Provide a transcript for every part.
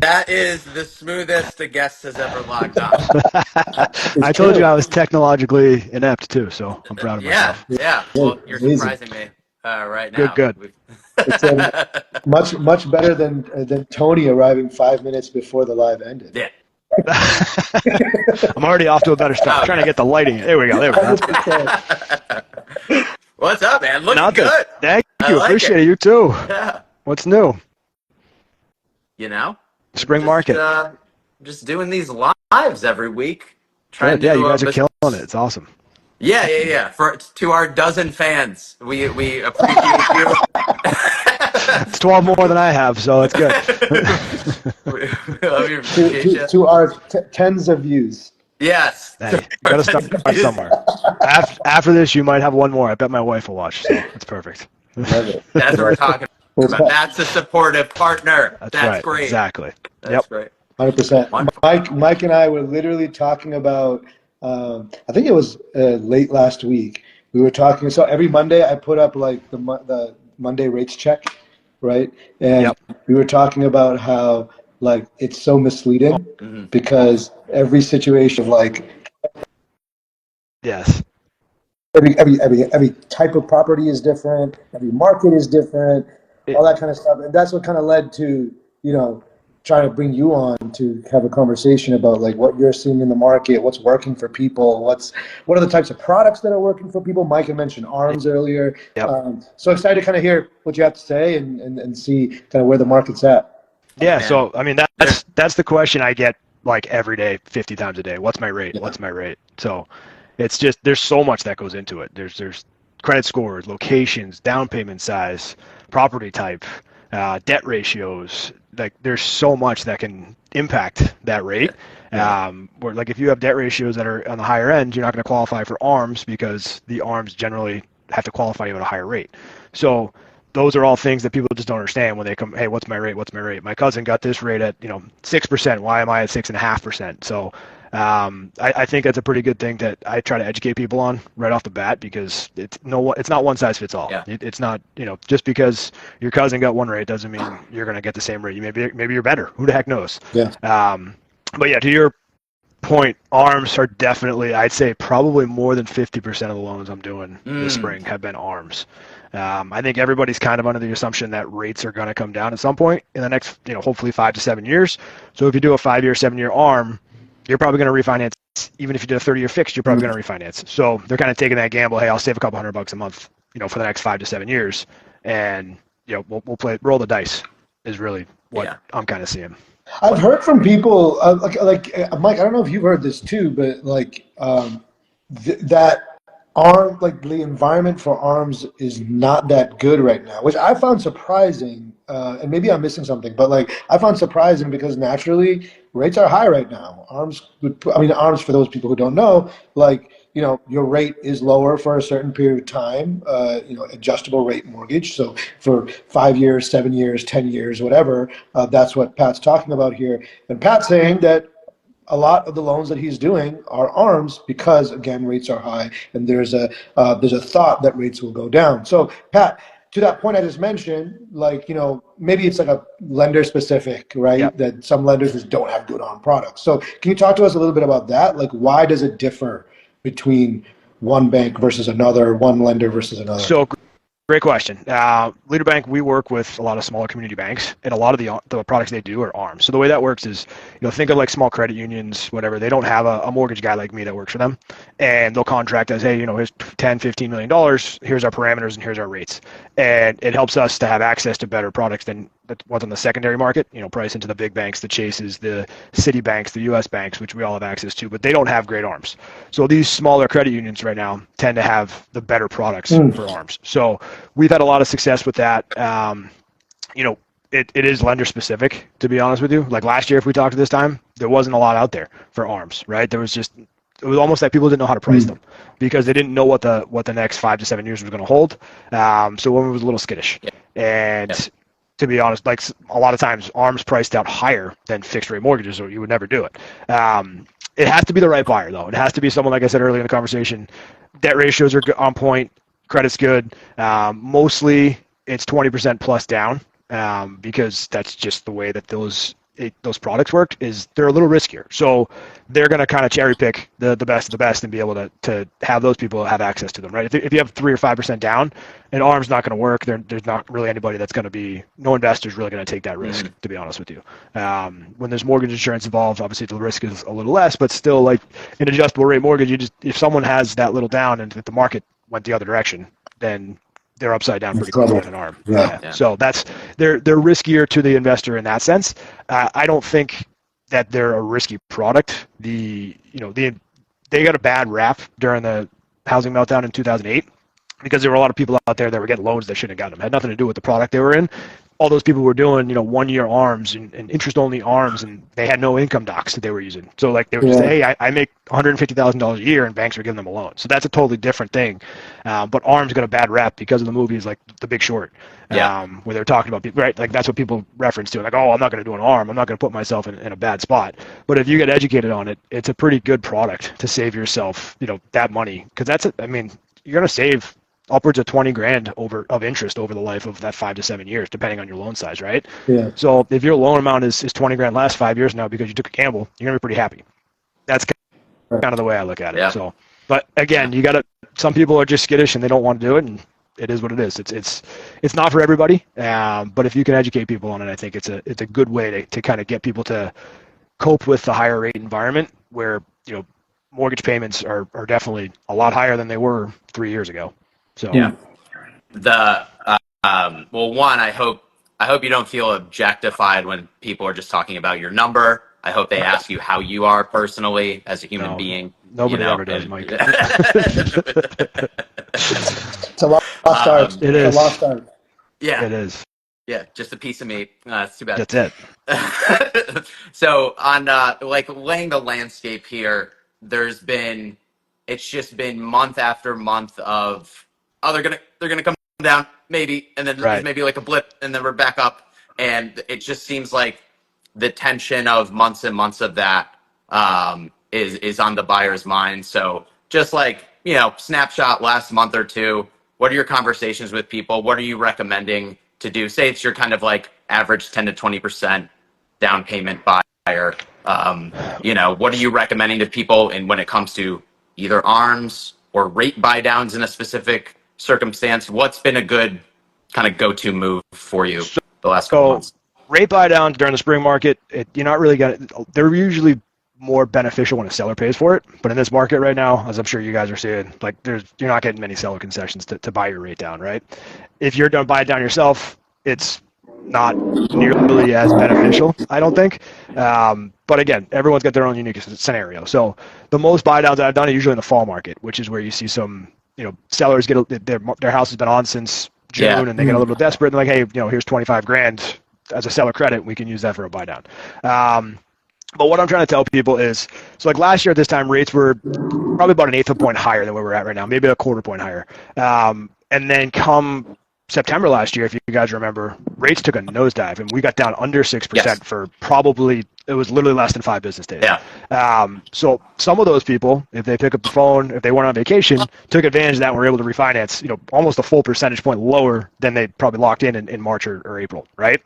That is the smoothest a guest has ever logged on. It's I told you true. I was technologically inept too, so I'm proud of Yeah, myself. yeah. Good. Well, you're Amazing. surprising me right Good, now. good. It's much better than Tony arriving 5 minutes before the live ended. Yeah. I'm already off to a better start. Oh Trying to yeah. get the lighting. There we go. There we go. That's better. 100%. What's up, man? Looking Nothing. good. Thank I you. like Appreciate it. it. You too. Yeah. What's new? You know, Spring just market. uh, just doing these lives every week, trying Good. Yeah, you to. guys are killing it. It's awesome. Yeah, yeah, yeah. For to our dozen fans, we appreciate you. It's 12 more than I have, so it's good. We love you, to, appreciate to, you. to our tens of views. Yes. Hey, you got to start somewhere. After this, you might have one more. I bet my wife will watch, so it's perfect. Love it. That's what we're Love it. talking Well, about. That's a supportive partner. That's That's right. great. Exactly. That's Yep. great. 100%. Wonderful. Mike and I were literally talking about, I think it was late last week. We were talking. So every Monday I put up like the Monday rates check, right? And Yep. we were talking about how like it's so misleading Hmm. because every situation of like Yes. every type of property is different, every market is different, all It, that kind of stuff. And that's what kind of led to, trying to bring you on to have a conversation about like what you're seeing in the market, what's working for people, what are the types of products that are working for people. Mike had mentioned arms earlier. yep. So excited to kind of hear what you have to say and see kind of where the market's at. Hey, Yeah. man. So, I mean, There. that's the question I get like every day, 50 times a day. What's my rate? Yeah. What's my rate? So, it's just there's so much that goes into it. There's credit scores, locations, down payment size, property type, debt ratios. Like there's so much that can impact that Yeah. rate. Yeah. Where like if you have debt ratios that are on the higher end, you're not going to qualify for ARMs because the ARMs generally have to qualify you at a higher rate. So those are all things that people just don't understand when they come. Hey, what's my rate? What's my rate? My cousin got this rate at 6%. Why am I at 6.5%? So I think that's a pretty good thing that I try to educate people on right off the bat because it's not one size fits all. Yeah. It's not just because your cousin got one rate doesn't mean you're going to get the same rate. You maybe you're better. Who the heck knows? Yeah. But yeah, to your point, arms are definitely, I'd say probably more than 50% of the loans I'm doing this Mm. spring have been arms. I think everybody's kind of under the assumption that rates are going to come down at some point in the next, hopefully 5 to 7 years. So if you do a 5 year, 7 year arm, you're probably going to refinance. Even if you did a 30-year fixed, you're probably Mm. going to refinance. So they're kind of taking that gamble. Hey, I'll save a couple $100 a month, for the next 5 to 7 years, and we'll roll the dice. Is really what Yeah. I'm kind of seeing. I've heard from people Mike. I don't know if you've heard this too, but that arm like the environment for arms is not that good right now, which I found surprising. And maybe I'm missing something, but like I found surprising because naturally rates are high right now. Arms for those people who don't know, like your rate is lower for a certain period of time. Adjustable rate mortgage. So for 5 years, 7 years, 10 years, whatever. That's what Pat's talking about here. And Pat's saying that a lot of the loans that he's doing are arms because again rates are high and there's a thought that rates will go down. So Pat, to that point I just mentioned, like maybe it's like a lender specific, Yep. right? That some lenders just don't have good arm products. So can you talk to us a little bit about that? Like why does it differ between one bank versus another, one lender versus another? So great question. Leader Bank, we work with a lot of smaller community banks, and a lot of the products they do are ARMs. So the way that works is, think of like small credit unions, whatever. They don't have a mortgage guy like me that works for them, and they'll contract us, hey, here's 10, $15 million. Here's our parameters and here's our rates, and it helps us to have access to better products than what's on the secondary market. Price into the big banks, the Chases, the Citibanks, the U.S. banks, which we all have access to, but they don't have great ARMs. So these smaller credit unions right now tend to have the better products Mm. for ARMs. So we've had a lot of success with that. It is lender specific, to be honest with you. Like last year, if we talked at this time, there wasn't a lot out there for arms, right? It was almost like people didn't know how to price them because they didn't know what the next 5 to 7 years was going to hold. So one was a little skittish. Yeah. Yeah. And to be honest, like a lot of times, arms priced out higher than fixed rate mortgages, or you would never do it. It has to be the right buyer, though. It has to be someone, like I said earlier in the conversation, debt ratios are on point, credit's good. Mostly it's 20% plus down because that's just the way that those those products work is they're a little riskier. So they're going to kind of cherry pick the best of the best and be able to have those people have access to them, right? If you have 3 or 5% down, an ARM's not going to work. There's not really anybody that's going to be, no investor's really going to take that risk, to be honest with you. When there's mortgage insurance involved, obviously the risk is a little less, but still, like an adjustable rate mortgage, if someone has that little down and if the market went the other direction, then they're upside down pretty quickly in an ARM. Yeah. So they're riskier to the investor in that sense. I don't think that they're a risky product. They got a bad rap during the housing meltdown in 2008 because there were a lot of people out there that were getting loans that shouldn't have gotten them. It had nothing to do with the product they were in. All those people were doing, 1-year ARMs and interest-only ARMs, and they had no income docs that they were using. So, like, they were just, hey, I make $150,000 a year, and banks are giving them a loan. So that's a totally different thing. But ARMs got a bad rap because of the movies like The Big Short, where they're talking about people, right? Like, that's what people reference to. Like, oh, I'm not going to do an ARM. I'm not going to put myself in a bad spot. But if you get educated on it, it's a pretty good product to save yourself, that money. Because you're going to save upwards of 20 grand of interest over the life of that 5 to 7 years, depending on your loan size, right? Yeah. So if your loan amount is 20 grand less 5 years now because you took a gamble, you're gonna be pretty happy. That's kind of the way I look at it. Yeah. So, but again, some people are just skittish and they don't want to do it, and it is what it is. It's not for everybody, but if you can educate people on it, I think it's a good way to kind of get people to cope with the higher rate environment where mortgage payments are definitely a lot higher than they were 3 years ago. So One, I hope you don't feel objectified when people are just talking about your number. I hope they ask you how you are personally as a human being. Nobody ever does, Mike. It's a lost art. It is. It's a lost art. Yeah. It is. Yeah, just a piece of meat. It's too bad. That's it. So on laying the landscape here, it's just been month after month of they're gonna come down maybe, and then there's maybe like a blip, and then we're back up, and it just seems like the tension of months and months of that is on the buyer's mind. So just snapshot last month or two. What are your conversations with people? What are you recommending to do? Say it's your kind of like average 10 to 20% down payment buyer. What are you recommending to people when it comes to either ARMs or rate buy downs in a specific circumstance? What's been a good kind of go-to move for you the last couple months? Rate buy downs during the spring market, you're not really they're usually more beneficial when a seller pays for it. But in this market right now, as I'm sure you guys are seeing, you're not getting many seller concessions to buy your rate down, right? If you're going to buy it down yourself, it's not nearly as beneficial, I don't think. But again, everyone's got their own unique scenario. So the most buy downs that I've done are usually in the fall market, which is where you see some, sellers their house has been on since June and they get a little desperate and they're like, hey, here's 25 grand as a seller credit. We can use that for a buy down. But what I'm trying to tell people is, so like last year at this time, rates were probably about an eighth of a point higher than where we're at right now, maybe a quarter point higher. And then come September last year, if you guys remember, rates took a nosedive and we got down under 6% for probably, it was literally less than 5 business days. So some of those people, if they pick up the phone, if they weren't on vacation, took advantage of that and were able to refinance, almost a full percentage point lower than they probably locked in March or April, right?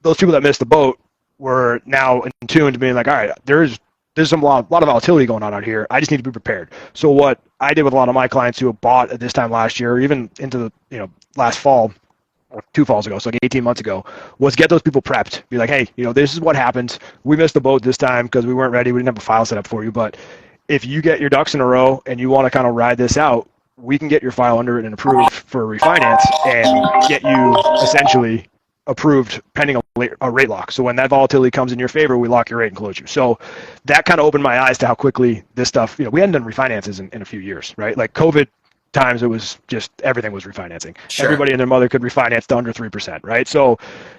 Those people that missed the boat were now in tune to being like, all right, there's a lot of volatility going on out here. I just need to be prepared. So what I did with a lot of my clients who have bought at this time last year, or even into the last fall, or 2 falls ago, so like 18 months ago, was get those people prepped. Be like, hey, this is what happened. We missed the boat this time because we weren't ready. We didn't have a file set up for you. But if you get your ducks in a row and you want to kind of ride this out, we can get your file underwritten and approved for a refinance and get you essentially approved pending a rate lock. So when that volatility comes in your favor, we lock your rate and close you. So that kind of opened my eyes to how quickly this stuff, we hadn't done refinances in a few years, right? Like COVID times, it was just everything was refinancing. Sure. Everybody and their mother could refinance to under 3%, right? So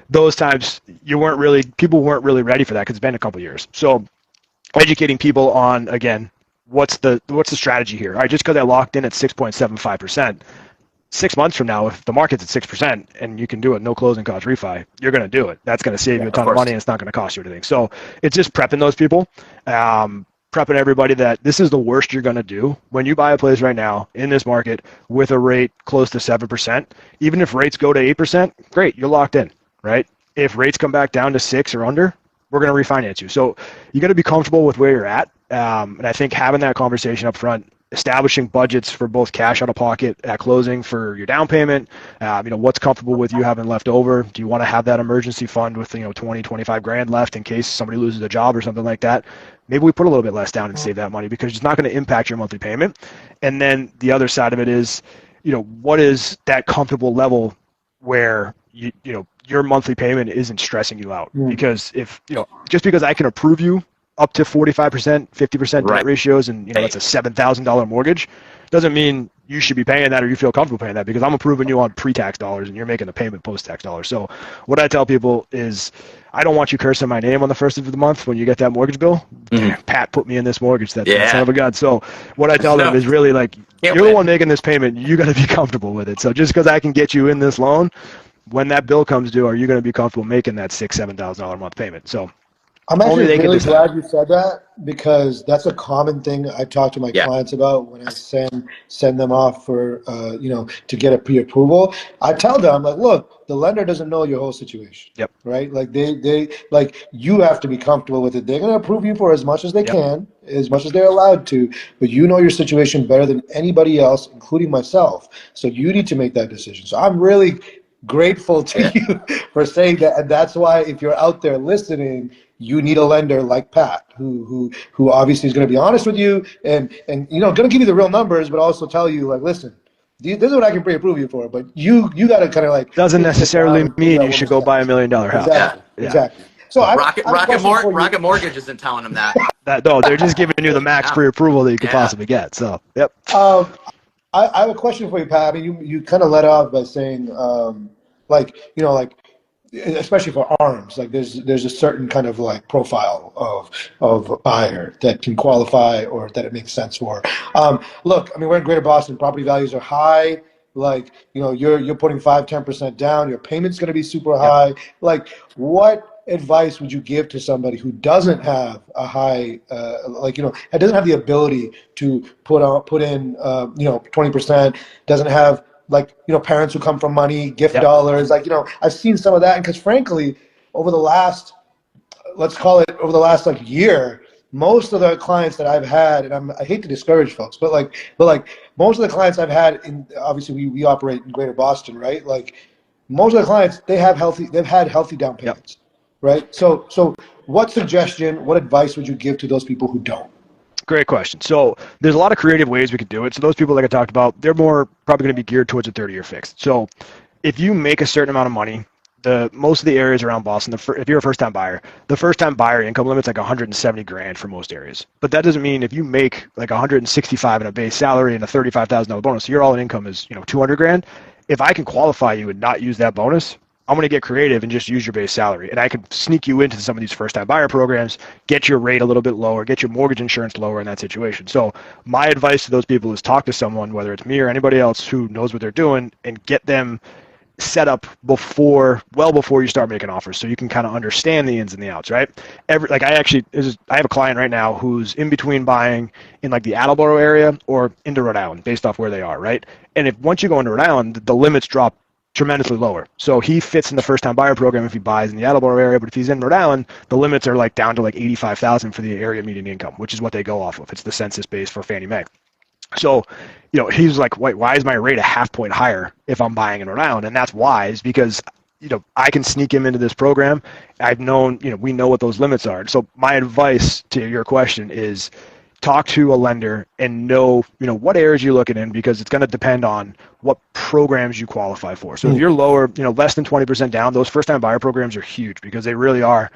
those times people weren't really ready for that because it's been a couple of years. So educating people on, again, what's the strategy here? All right, just because I locked in at 6.75%, 6 months from now, if the market's at 6% and you can do it, no closing cost refi, you're going to do it. That's going to save you a ton of money and it's not going to cost you anything. So it's just prepping those people, prepping everybody that this is the worst you're going to do. When you buy a place right now in this market with a rate close to 7%, even if rates go to 8%, great, you're locked in, right? If rates come back down to 6 or under, we're going to refinance you. So you got to be comfortable with where you're at. And I think having that conversation up front, establishing budgets for both cash out of pocket at closing for your down payment, what's comfortable with you having left over. Do you want to have that emergency fund with, 20, 25 grand left in case somebody loses a job or something like that? Maybe we put a little bit less down and save that money because it's not going to impact your monthly payment. And then the other side of it is, what is that comfortable level where your monthly payment isn't stressing you out? Because if just because I can approve you up to 45%, 50% debt Right. ratios, and that's a $7,000 mortgage, doesn't mean you should be paying that or you feel comfortable paying that, because I'm approving you on pre-tax dollars and you're making the payment post-tax dollars. So what I tell people is, I don't want you cursing my name on the first of the month when you get that mortgage bill. Mhm. Pat put me in this mortgage, that Yeah. son of a gun. So what I tell them No, is really like, can't you're the win. one making this payment. You got to be comfortable with it. So just because I can get you in this loan, when that bill comes due, are you going to be comfortable making that $6,000-$7,000 a month payment? So I'm only actually they can really decide. glad you said that, because that's a common thing I talk to my Yeah. clients about when I send them off for to get a pre-approval. I tell them, like, look, the lender doesn't know your whole situation, Yep. right? Like they like, you have to be comfortable with it. They're going to approve you for as much as they Yep. can, as much as they're allowed to, but you know your situation better than anybody else, including myself. So you need to make that decision. So I'm really grateful to Yeah. you for saying that, and that's why, if you're out there listening, you need a lender like Pat, who obviously is going to be honest with you, and going to give you the real numbers, but also tell you, like, listen, this is what I can pre-approve you for, but you got to kind of like Doesn't really sit down necessarily and figure mean out you what should makes go buy $1 sense. million house. Yeah. Exactly, Yeah. exactly. So So I have a question for you. Rocket Mortgage isn't telling them that. no, they're just giving you the max No. pre-approval that you could Yeah. possibly get. So, yep. Um, I have a question for you, Pat. I mean, you kind of led off by saying, like, like, especially for arms, like there's a certain kind of like profile of a buyer that can qualify or that it makes sense for. Look, I mean, we're in Greater Boston. Property values are high. Like, you're putting 5-10% down. Your payment's going to be super Yep. high. Like, what advice would you give to somebody who doesn't have a high, it doesn't have the ability to put in 20%, doesn't have, like, parents who come from money, gift Yep. dollars, like, I've seen some of that. And because frankly, over the last, let's call it, over the last like year, most of the clients that I've had, and I hate to discourage folks, but like most of the clients I've had, in obviously we operate in Greater Boston, right? Like, most of the clients, they've had healthy down Yep. payments, right? So what advice would you give to those people who don't? Great question. So there's a lot of creative ways we could do it. So those people, like I talked about, they're more probably going to be geared towards a 30-year fixed. So if you make a certain amount of money, most of the areas around Boston, if you're a first-time buyer, the first-time buyer income limit's like 170 grand for most areas. But that doesn't mean if you make like 165 in a base salary and a $35,000 bonus, so your all-in income is 200 grand. If I can qualify you and not use that bonus, I'm going to get creative and just use your base salary. And I can sneak you into some of these first-time buyer programs, get your rate a little bit lower, get your mortgage insurance lower in that situation. So my advice to those people is talk to someone, whether it's me or anybody else who knows what they're doing, and get them set up well before you start making offers, so you can kind of understand the ins and the outs, right? I have a client right now who's in between buying in like the Attleboro area or into Rhode Island, based off where they are, right? And if once you go into Rhode Island, the limits drop tremendously lower. So he fits in the first time buyer program if he buys in the Attleboro area, but if he's in Rhode Island, the limits are like down to like 85,000 for the area median income, which is what they go off of. It's the census base for Fannie Mae. So, he's like, wait, why is my rate a half point higher if I'm buying in Rhode Island? And that's wise because, I can sneak him into this program. We know what those limits are. So my advice to your question is talk to a lender and know, what areas you're looking in, because it's going to depend on what programs you qualify for. So if you're lower, less than 20% down, those first time buyer programs are huge because they really are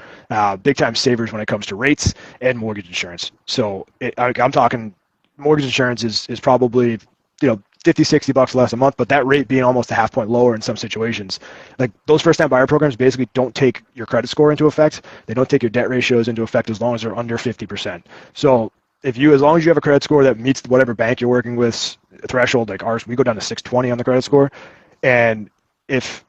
big time savers when it comes to rates and mortgage insurance. So I'm talking mortgage insurance is probably 50-60 bucks less a month, but that rate being almost a half point lower in some situations. Like, those first time buyer programs basically don't take your credit score into effect. They don't take your debt ratios into effect as long as they're under 50%. So as long as you have a credit score that meets whatever bank you're working with threshold, like ours, we go down to 620 on the credit score. And if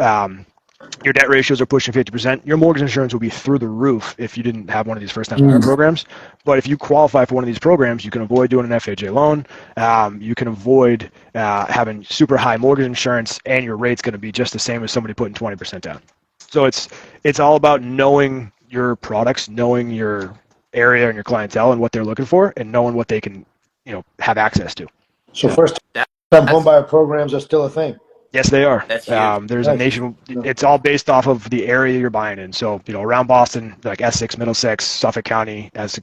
your debt ratios are pushing 50%, your mortgage insurance will be through the roof if you didn't have one of these first-time buyer programs. But if you qualify for one of these programs, you can avoid doing an FHA loan. You can avoid having super high mortgage insurance, and your rate's going to be just the same as somebody putting 20% down. So it's all about knowing your products, knowing your area and your clientele and what they're looking for, and knowing what they can, have access to. So So first-time homebuyer programs are still a thing. yes, they are. That's huge. There's a Nice. nation. It's all based off of the area you're buying in. So around Boston, like Essex, Middlesex, Suffolk County, as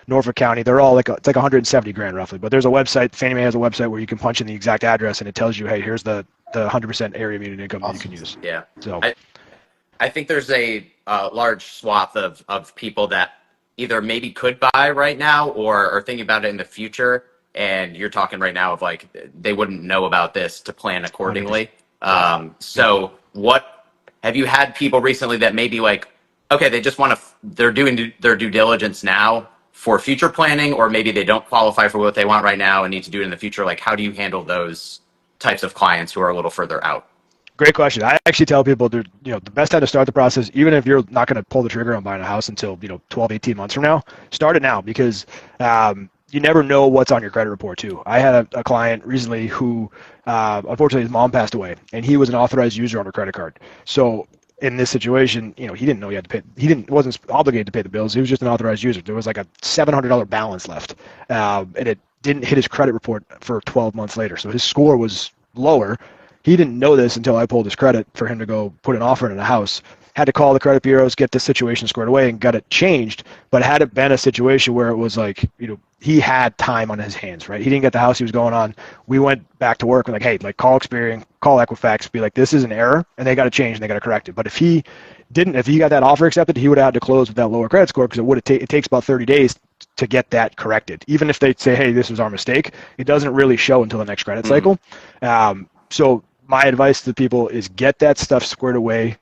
Norfolk County, they're all it's like 170 grand roughly. But there's a website. Fannie Mae has a website where you can punch in the exact address and it tells you, hey, here's the 100% area median income that you can use. Yeah. So I think there's a large swath of people that either maybe could buy right now or are thinking about it in the future. And you're talking right now of like they wouldn't know about this to plan accordingly. So what have you had people recently that maybe like, okay, they just want to, they're doing their due diligence now for future planning, or maybe they don't qualify for what they want right now and need to do it in the future. Like, how do you handle those types of clients who are a little further out? Great question. I actually tell people, the best time to start the process, even if you're not going to pull the trigger on buying a house until 12, 18 months from now, start it now, because you never know what's on your credit report too. I had a client recently who, unfortunately, his mom passed away, and he was an authorized user on her credit card. So in this situation, he didn't know he had to pay. Wasn't obligated to pay the bills. He was just an authorized user. There was like a $700 balance left, and it didn't hit his credit report for 12 months later. So his score was lower. He didn't know this until I pulled his credit for him to go put an offer in a house. Had to call the credit bureaus, get this situation squared away, and got it changed. But had it been a situation where it was like, he had time on his hands, right? He didn't get the house he was going on. We went back to work and like, hey, like call Experian, call Equifax, be like, this is an error, and they got to change and they got to correct it. But if he got that offer accepted, he would have had to close with that lower credit score, because it takes about 30 days to get that corrected. Even if they say, hey, this was our mistake, it doesn't really show until the next credit cycle. So my advice to people is get that stuff squared away.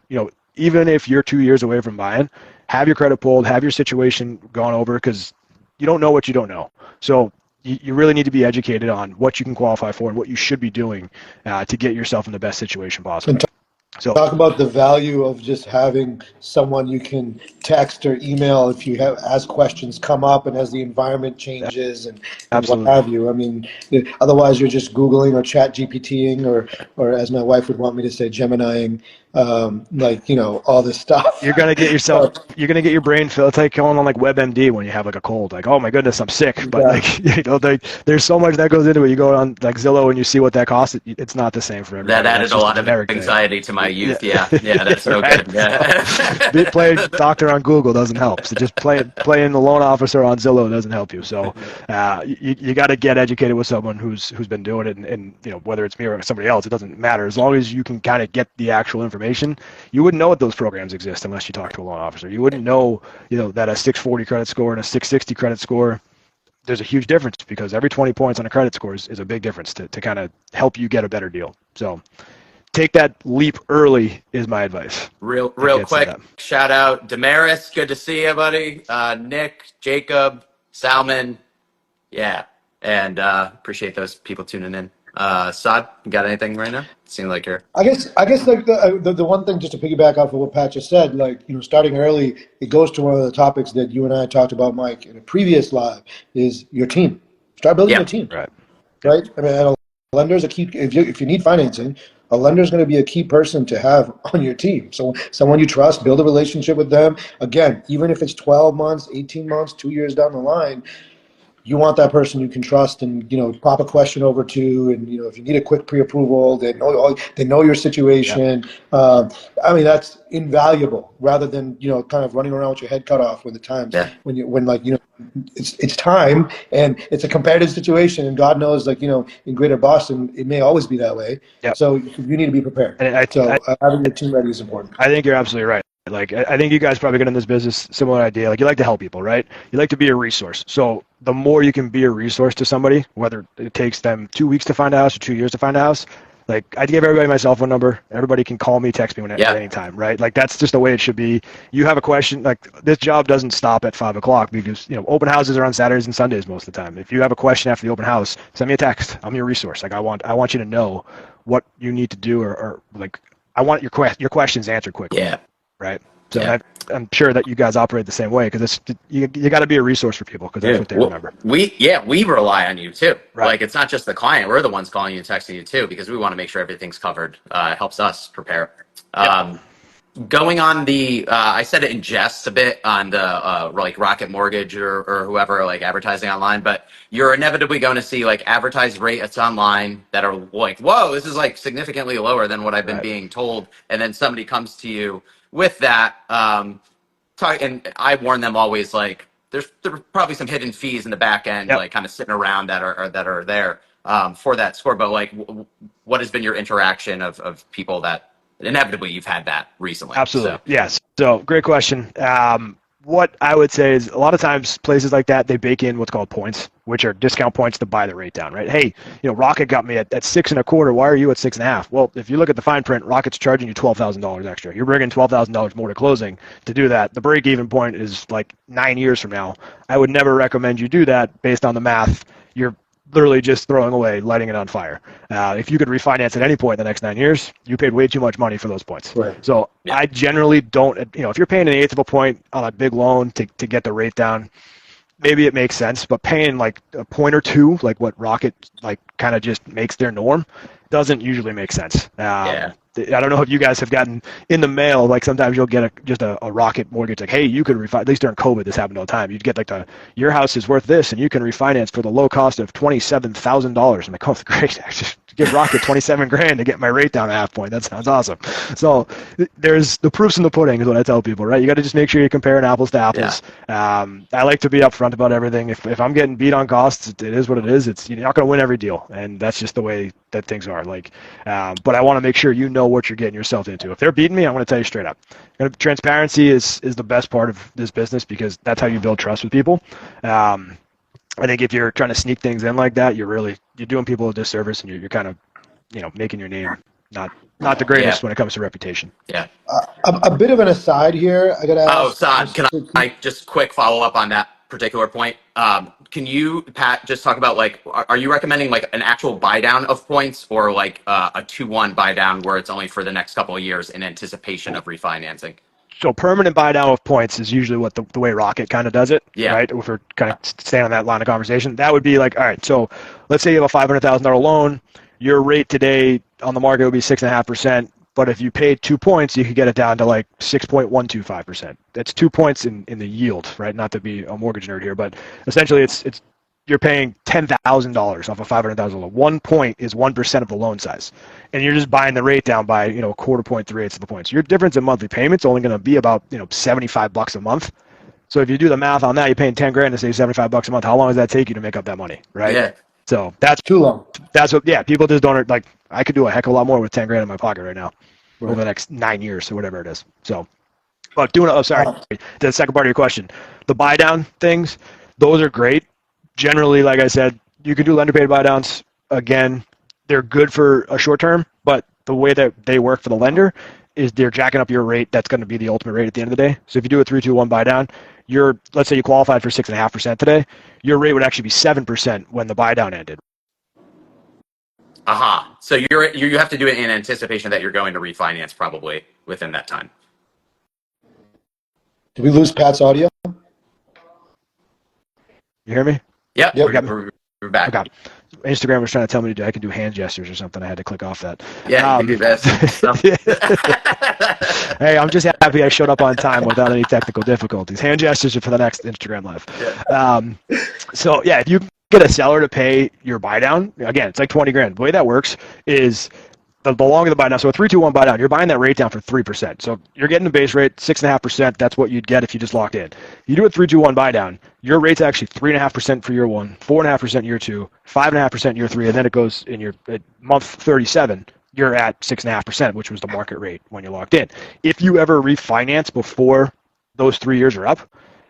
Even if you're 2 years away from buying, have your credit pulled, have your situation gone over, because you don't know what you don't know. So you really need to be educated on what you can qualify for and what you should be doing to get yourself in the best situation possible. So Talk about the value of just having someone you can text or email if you as questions come up and as the environment changes and what absolutely. have you. I mean, otherwise you're just Googling or chat GPTing or as my wife would want me to say, Geminiing, all this stuff. You're gonna get your brain filled. It's like going on like WebMD when you have like a cold. Like, oh my goodness, I'm sick. But there's so much that goes into it. You go on like Zillow and you see what that costs. It's not the same for everybody. That added a lot of anxiety to my youth. Yeah, that's no good. Yeah. Playing doctor on Google doesn't help. So just playing the loan officer on Zillow doesn't help you. So you got to get educated with someone who's been doing it, and whether it's me or somebody else, it doesn't matter. As long as you can kind of get the actual information, you wouldn't know what those programs exist unless you talk to a loan officer. You wouldn't know that a 640 credit score and a 660 credit score, there's a huge difference, because every 20 points on a credit score is a big difference to kind of help you get a better deal. So take that leap early is my advice. Real quick, shout out Damaris. Good to see you, buddy. Nick, Jacob, Salman. Yeah. And appreciate those people tuning in. Saad, you got anything right now? Seems like you're. I guess like the one thing, just to piggyback off of what Pat just said, like starting early, it goes to one of the topics that you and I talked about, Mike, in a previous live, is your team. Start building your team. Right. I mean, a lender's a key. If you need financing, a lender's going to be a key person to have on your team. So someone you trust, build a relationship with them. Again, even if it's 12 months, 18 months, 2 years down the line, you want that person you can trust and pop a question over to, and if you need a quick pre-approval, they know your situation. I mean, that's invaluable, rather than kind of running around with your head cut off when the times when it's time and it's a competitive situation, and God knows, in Greater Boston it may always be that way. So you need to be prepared. And having your team ready is important. I think you're absolutely right. Like, I think you guys probably get in this business, similar idea. Like, you like to help people, right? You like to be a resource. So the more you can be a resource to somebody, whether it takes them 2 weeks to find a house or 2 years to find a house, like, I give everybody my cell phone number. Everybody can call me, text me at any time, right? Like, that's just the way it should be. You have a question, like, this job doesn't stop at 5 o'clock, because open houses are on Saturdays and Sundays most of the time. If you have a question after the open house, send me a text. I'm your resource. Like, I want you to know what you need to do, or like, I want your questions answered quickly. Yeah. Right. So I'm sure that you guys operate the same way, because you got to be a resource for people, because that's what they remember. We rely on you too. Right. Like, it's not just the client; we're the ones calling you and texting you too, because we want to make sure everything's covered. It helps us prepare. Going on the, I said it in jest a bit on the like Rocket Mortgage or whoever like advertising online, but you're inevitably going to see like advertised rates online that are like, whoa, this is like significantly lower than what I've been Right. being told, and then somebody comes to you with that. And I warn them always like there's probably some hidden fees in the back end, Yep. like kind of sitting around that are there for that score. But like, what has been your interaction of people that inevitably you've had that recently? Absolutely. So Yes. So great question. What I would say is a lot of times places like that, they bake in what's called points, which are discount points to buy the rate down, right? Hey, Rocket got me at 6.25. Why are you at 6.5? Well, if you look at the fine print, Rocket's charging you $12,000 extra. You're bringing $12,000 more to closing to do that. The break even point is like 9 years from now. I would never recommend you do that based on the math. You're literally just throwing away, lighting it on fire. If you could refinance at any point in the next 9 years, you paid way too much money for those points. Right. So yeah, I generally don't, if you're paying an eighth of a point on a big loan to get the rate down, maybe it makes sense, but paying like a point or two, like what Rocket like kind of just makes their norm, doesn't usually make sense. yeah, I don't know if you guys have gotten in the mail, like sometimes you'll get just a Rocket mortgage, like, hey, you could refinance, at least during COVID, this happened all the time. You'd get like your house is worth this and you can refinance for the low cost of $27,000. I'm like, oh, great. I just give Rocket 27 grand to get my rate down a half point. That sounds awesome. So there's the proofs in the pudding is what I tell people, right? You got to just make sure you're comparing apples to apples. yeah. I like to be upfront about everything. If I'm getting beat on costs, it is what it is. You're not going to win every deal, and that's just the way that things are. Like, but I want to make sure you know what you're getting yourself into. If they're beating me, I'm going to tell you straight up. Transparency is the best part of this business because that's how you build trust with people. I think if you're trying to sneak things in like that, you're doing people a disservice, and you're kind of making your name not the Yeah. greatest when it comes to reputation. Yeah. A bit of an aside here. I got to Oh, ask. Saad, can I just quick follow up on that particular point? Can you, Pat, just talk about like, are you recommending like an actual buy down of points or like a 2-1 buy down where it's only for the next couple of years in anticipation of refinancing? So permanent buy down of points is usually what the way Rocket kind of does it, Yeah. right? If we're kind of staying on that line of conversation, that would be like, all right, so let's say you have a $500,000 loan. Your rate today on the market would be 6.5%. But if you paid 2 points, you could get it down to like 6.125%. That's 2 points in the yield, right? Not to be a mortgage nerd here, but essentially it's you're paying $10,000 off a $500,000 loan. 1 point is 1% of the loan size, and you're just buying the rate down by a quarter point, 3/8 of the points. Your difference in monthly payments is only going to be about $75 a month. So if you do the math on that, you're paying 10 grand to save $75 a month. How long does that take you to make up that money, right? Yeah. So that's Too long. what people just don't like. I could do a heck of a lot more with 10 grand in my pocket right now over Right. the next 9 years or whatever it is. So, but sorry, the second part of your question, the buy down things, those are great. Generally, like I said, you can do lender paid buy downs. Again, they're good for a short term, but the way that they work for the lender is they're jacking up your rate. That's going to be the ultimate rate at the end of the day. So if you do a 3-2-1 buy down, let's say you qualified for 6.5% today, your rate would actually be 7% when the buy down ended. Aha. So you have to do it in anticipation that you're going to refinance probably within that time. Did we lose Pat's audio? You hear me? Yep. Yep. We're back. Okay. Instagram was trying to tell me I can do hand gestures or something. I had to click off that. Yeah, you can do this. Hey, I'm just happy I showed up on time without any technical difficulties. Hand gestures are for the next Instagram live. Yeah. So yeah, if you get a seller to pay your buy down, again, it's like 20 grand. The way that works is the longer the buy down. So a 3-2-1 buy down, you're buying that rate down for 3%. So you're getting the base rate 6.5%. That's what you'd get if you just locked in. You do a 3-2-1 buy down, your rate's actually 3.5% for year one, 4.5% year two, 5.5% year three, and then it goes in your month 37. You're at 6.5%, which was the market rate when you locked in. If you ever refinance before those 3 years are up,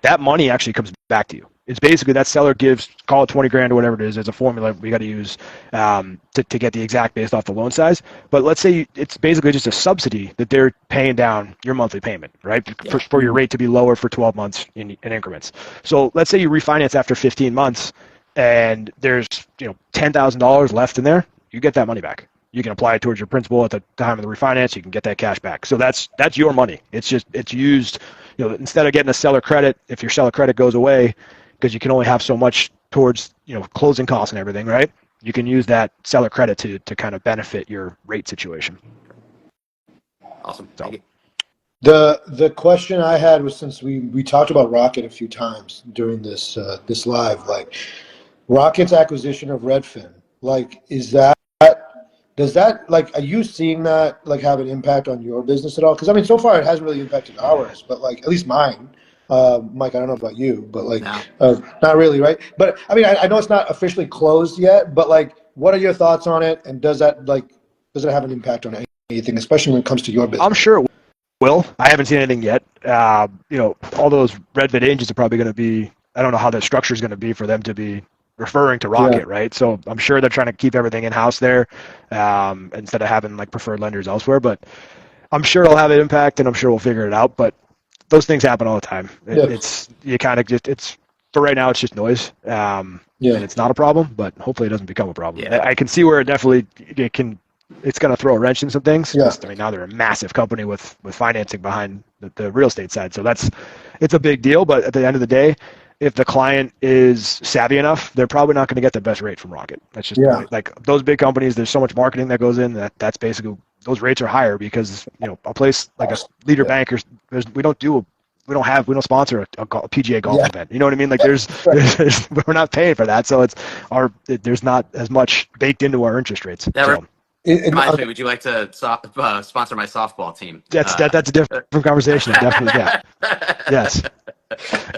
that money actually comes back to you. It's basically that seller gives, call it 20 grand or whatever it is, as a formula we got to use to get the exact based off the loan size. But let's say it's basically just a subsidy that they're paying down your monthly payment, right? For your rate to be lower for 12 months in increments. So let's say you refinance after 15 months and there's $10,000 left in there, you get that money back. You can apply it towards your principal at the time of the refinance. You can get that cash back. So that's your money. It's used, instead of getting a seller credit, if your seller credit goes away, because you can only have so much towards closing costs and everything, right? You can use that seller credit to kind of benefit your rate situation. Awesome. So, Thank you. The question I had was, since we talked about Rocket a few times during this live, like Rocket's acquisition of Redfin, like is that does that, like, are you seeing that like have an impact on your business at all? Because I mean, so far it hasn't really impacted ours, but like at least mine. Mike, I don't know about you, but like No. not really, right? But I mean, I know it's not officially closed yet, but like, what are your thoughts on it? And does it have an impact on anything, especially when it comes to your I'm business? sure it will. I haven't seen anything yet. All those Redfin agents are probably going to be. I don't know how the structure is going to be for them to be referring to Yeah, Rocket, right? So I'm sure they're trying to keep everything in house there, instead of having like preferred lenders elsewhere. But I'm sure it'll have an impact, and I'm sure we'll figure it out. But those things happen all the time. yeah, It's you kind of just it's for right now. It's just noise, yeah, and it's not a problem. But hopefully, it doesn't become a problem. Yeah. I can see where it definitely it can. It's going to throw a wrench in some things yeah, because I mean now they're a massive company with financing behind the real estate side, so it's a big deal. But at the end of the day, if the client is savvy enough, they're probably not going to get the best rate from Rocket. That's just the yeah. way. Like those big companies, there's so much marketing that goes in that's basically those rates are higher because a place like a leader Yeah, bank or we don't sponsor a PGA golf yeah, event. You know what I mean? Like right. we're not paying for that, so there's not as much baked into our interest rates. That So And reminds me. Would you like to sponsor my softball team? that's a different conversation. Definitely, yeah, yes.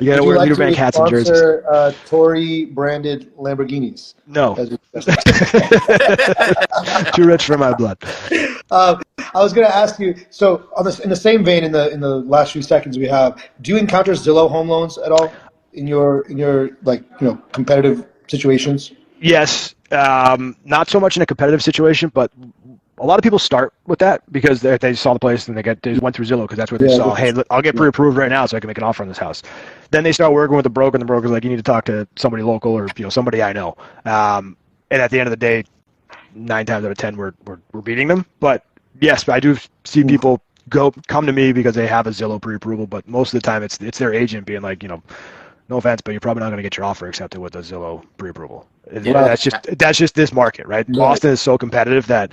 You got would to you wear like leader bank to hats and jerseys. sponsor Torii branded Lamborghinis? No, As too rich for my blood. I was going to ask you. So, in the same vein, in the last few seconds we have, do you encounter Zillow home loans at all in your like competitive situations? Yes, not so much in a competitive situation, but a lot of people start with that because they saw the place and they went through Zillow because that's where they Yeah, saw, hey, I'll get yeah, pre-approved right now so I can make an offer on this house. Then they start working with the broker, and the broker's like, you need to talk to somebody local or somebody I know. And at the end of the day, 9 times out of 10, we're beating them. But yes, I do see people come to me because they have a Zillow pre-approval, but most of the time it's their agent being like, no offense, but you're probably not going to get your offer accepted with a Zillow pre-approval. Yeah. right, That's just this market, right? right, Austin is so competitive that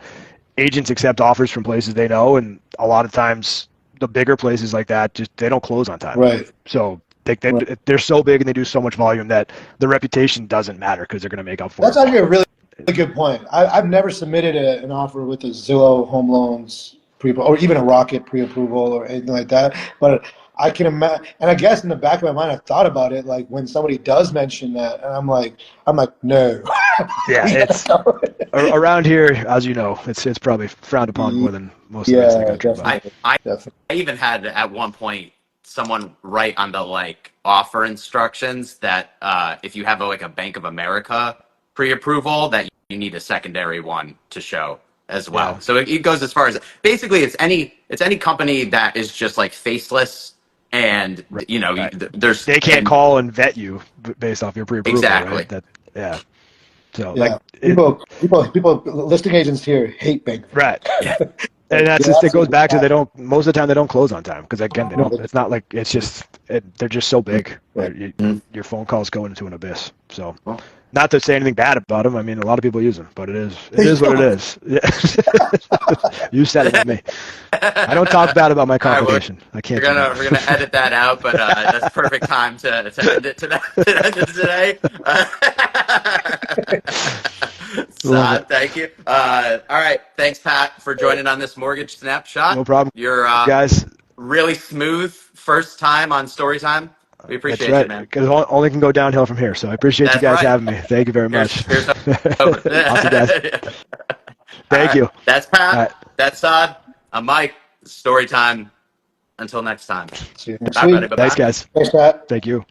agents accept offers from places they know, and a lot of times the bigger places like that just they don't close on time. right, So right. they're so big and they do so much volume that the reputation doesn't matter because they're going to make up for That's it. actually a really good point. I've never submitted an offer with a Zillow home loans pre or even a Rocket pre-approval or anything like that. But I can imagine, and I guess in the back of my mind, I thought about it like when somebody does mention that, and I'm like, no, Yeah, we gotta it's go. around here, as you know, it's probably frowned upon more than most of the rest of the Yeah, country. But I definitely, I definitely. I even had at one point someone write on the like offer instructions that if you have like a Bank of America pre-approval, that you need a secondary one to show as yeah, well. So it goes as far as basically it's any company that is just like faceless and right. there's They can't and call and vet you based off your pre-approval, right? exactly. Yeah. So Yeah, people, listing agents here hate Bank of right. America. And Like, that's you're just it goes absolutely back to right. they don't most of the time they don't close on time because again they No, don't it's not like it's just they're just so big right. Mhm. your phone calls go into an abyss. So Well, not to say anything bad about them. I mean, a lot of people use them, but it They is what it don't. is. Yeah. You said it, not me. I don't talk bad about my all right, well, competition. I can't we're do gonna we're gonna that. edit that out, but that's perfect time to end it today. To end it today. Love it. Thank you. All right, thanks, Pat, for joining on this mortgage No snapshot. problem, You're guys. really smooth first time on Story Time. We That's appreciate you, right. man. Because only can go downhill from here. So I appreciate you That's guys right. having me. Thank you very much. Here's hoping. Awesome, guys. All Thank right, you. that's All Pat. right. That's Todd. I'm Mike. Story Time. Until next time. See you next Bye, week. buddy. Bye Thanks, bye. guys. Thanks, Pat. Thank you.